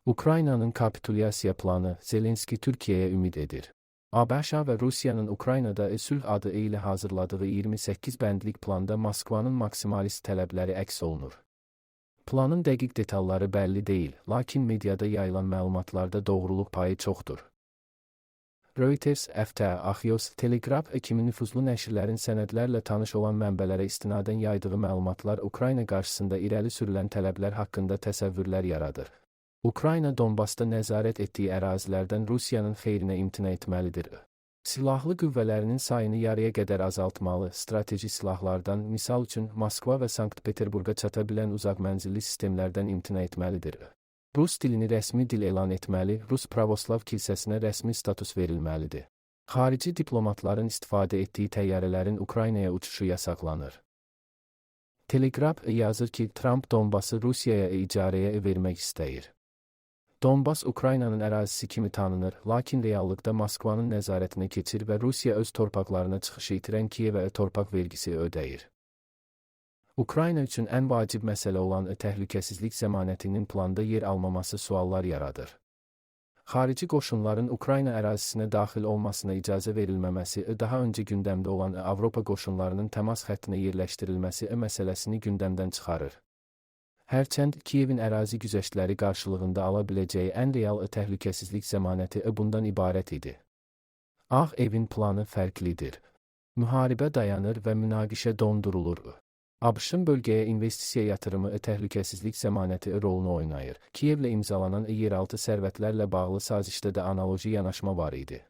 Ukraynanın kapitulyasiya planı Zelenski Türkiye'ye ümid edir. ABŞ və Rusiyanın Ukraynada sülh adı ilə hazırladığı 28 bəndlik planda Moskvanın maksimalist tələbləri əks olunur. Planın dəqiq detalları bəlli deyil, lakin mediada yayılan məlumatlarda doğruluq payı çoxdur. Reuters, FT, Axios, Telegraf kimi nüfuzlu nəşrlərin sənədlərlə tanış olan mənbələrə istinadən yaydığı məlumatlar Ukrayna qarşısında irəli sürülən tələblər haqqında təsəvvürlər yaradır. Ukrayna Donbasda nəzarət etdiyi ərazilərdən Rusiyanın xeyrinə imtina etməlidir. Silahlı qüvvələrinin sayını yarıya qədər azaltmalı, strateji silahlardan, misal üçün Moskva və Sankt-Peterburqa çata bilən uzaq mənzilli sistemlərdən imtina etməlidir. Rus dilini rəsmi dil elan etməli, Rus Pravoslav kilsəsinə rəsmi status verilməlidir. Xarici diplomatların istifadə etdiyi təyyarələrin Ukraynaya uçuşu yasaqlanır. Telegraf yazır ki, Trump Donbası Rusiyaya icarəyə vermək istəyir. Donbas Ukraynanın ərazisi kimi tanınır, lakin reallıqda Moskvanın nəzarətinə keçir və Rusiya öz torpaqlarına çıxışı itirən Kiyevə torpaq vergisi ödəyir. Ukrayna üçün ən vacib məsələ olan təhlükəsizlik zəmanətinin planda yer almaması suallar yaradır. Xarici qoşunların Ukrayna ərazisinə daxil olmasına icazə verilməməsi, daha öncə gündəmdə olan Avropa qoşunlarının təmas xəttinə yerləşdirilməsi məsələsini gündəmdən çıxarır. Hərçənd Kiyevin ərazi güzəştləri qarşılığında ala biləcəyi ən real təhlükəsizlik zəmanəti bundan ibarət idi. Ağ Evin planı fərqlidir. Müharibə dayanır və münaqişə dondurulur. ABŞ-ın bölgəyə investisiya yatırımı təhlükəsizlik zəmanəti rolunu oynayır. Kiyevlə imzalanan yeraltı sərvətlərlə bağlı sazişdə də analoji yanaşma var idi.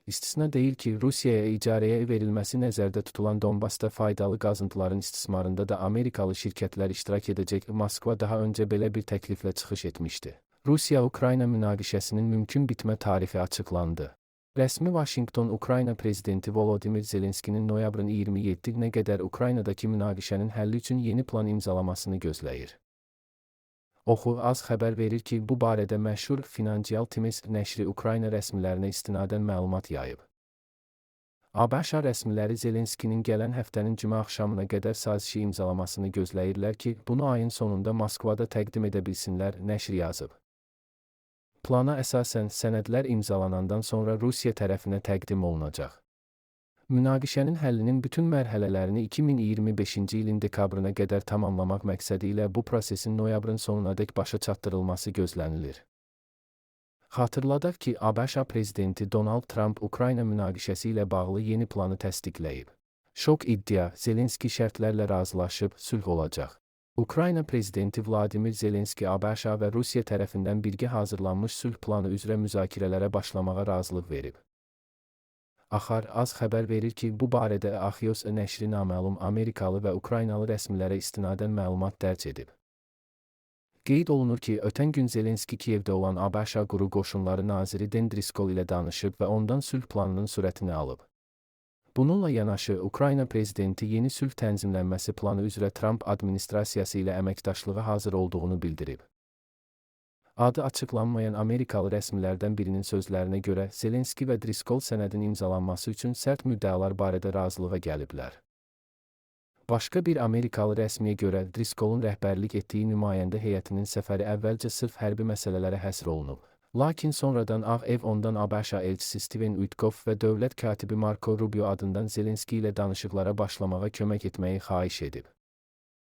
İstisna deyil ki, Rusiyaya icarəyə verilməsi nəzərdə tutulan Donbasda faydalı qazıntıların istismarında da Amerikalı şirkətlər iştirak edəcək. Moskva daha öncə belə bir təkliflə çıxış etmişdi. Rusiya-Ukrayna münaqişəsinin mümkün bitmə tarixi açıqlandı. Rəsmi Vaşinqton Ukrayna prezidenti Volodimir Zelenskinin noyabrın 27-nə qədər Ukraynadakı münaqişənin həlli üçün yeni plan imzalamasını gözləyir. Oxu az xəbər verir ki, bu barədə məşhur Financial Times nəşri Ukrayna rəsmilərinə istinadən məlumat yayıb. ABŞ rəsmiləri Zelenskinin gələn həftənin cümə axşamına qədər sazişi imzalamasını gözləyirlər ki, bunu ayın sonunda Moskvada təqdim edə bilsinlər, nəşr yazıb. Plana əsasən sənədlər imzalanandan sonra Rusiya tərəfinə təqdim olunacaq. Münaqişənin həllinin bütün mərhələlərini 2025-ci ilin dekabrına qədər tamamlamaq məqsədi ilə bu prosesin noyabrın sonunadək başa çatdırılması gözlənilir. Xatırladaq ki, ABŞ prezidenti Donald Trump Ukrayna münaqişəsi ilə bağlı yeni planı təsdiqləyib. Şok iddia, Zelenski şərtlərlə razılaşıb, sülh olacaq. Ukrayna prezidenti Vladimir Zelenski ABŞ və Rusiya tərəfindən birgə hazırlanmış sülh planı üzrə müzakirələrə başlamağa razılıq verib. Axar az xəbər verir ki, bu barədə Axios nəşri naməlum Amerikalı və Ukraynalı rəsmilərə istinadən məlumat dərc edib. Qeyd olunur ki, ötən gün Zelenski Kiyevdə olan ABŞ quru qoşunları naziri Den Driskol ilə danışıb və ondan sülh planının sürətini alıb. Bununla yanaşı, Ukrayna prezidenti yeni sülh tənzimlənməsi planı üzrə Trump administrasiyası ilə əməkdaşlığa hazır olduğunu bildirib. Adı açıqlanmayan Amerikalı rəsmilərdən birinin sözlərinə görə, Zelenski və Driskol sənədin imzalanması üçün sərt müddəalar barədə razılığa gəliblər. Başqa bir Amerikalı rəsmiyə görə, Driskolun rəhbərlik etdiyi nümayəndə heyətinin səfəri əvvəlcə sırf hərbi məsələlərə həsr olunub. Lakin sonradan Ağ Ev ondan ABŞ elçisi Steven Witkoff və dövlət katibi Marco Rubio adından Zelenski ilə danışıqlara başlamağa kömək etməyi xahiş edib.